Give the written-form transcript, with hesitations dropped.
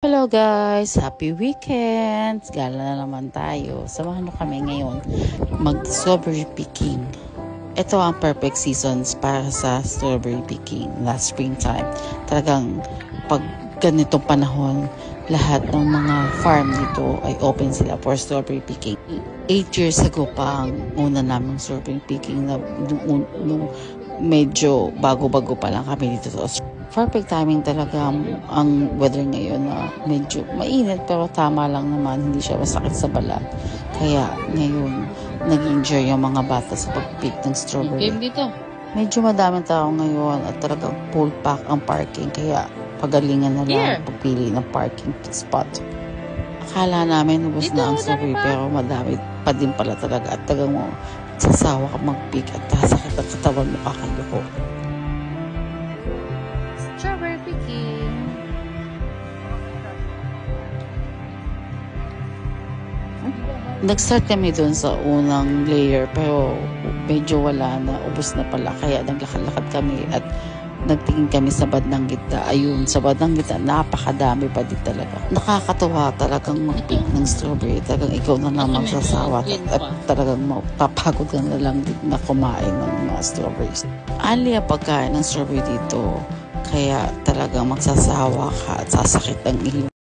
Hello guys! Happy weekend! Gala na naman tayo. Samahan mo kami ngayon mag-strawberry picking. Ito ang perfect seasons para sa strawberry picking last springtime. Talagang pag ganitong panahon, lahat ng mga farm dito ay open sila for strawberry picking. 8 years ago pa ang una naming strawberry picking na nung medyo bago-bago pa lang kami dito sa Australia. Perfect timing talaga ang weather ngayon na medyo mainit pero tama lang naman, hindi siya masakit sa balat. Kaya ngayon, nag-enjoy yung mga bata sa pag-pick ng strawberry. Medyo madaming tao ngayon at talagang full pack ang parking kaya pagalingan na lang pagpili ng parking spot. Akala namin ubos na ang strawberry pero madami pa din pala talaga at talagang mo sasawa ka mag-pick at sakit ang katawan mo kakayoko. Strawberry picking. Nag-start kami doon sa unang layer pero medyo wala na, ubos na pala kaya naglakad-lakad kami at nagtingin kami sa bandang gitna. Ayun, sa bandang gitna napakadami pa din talaga. Nakakatuwa talagang mag-pick ng strawberry. Talagang ikaw na lang magsasawa at talagang mapapagod ka na lang na kumain ng mga strawberries. Ali ang pagkain ng strawberry dito. Kaya talagang magsasawa ka at sasakit ang iyo.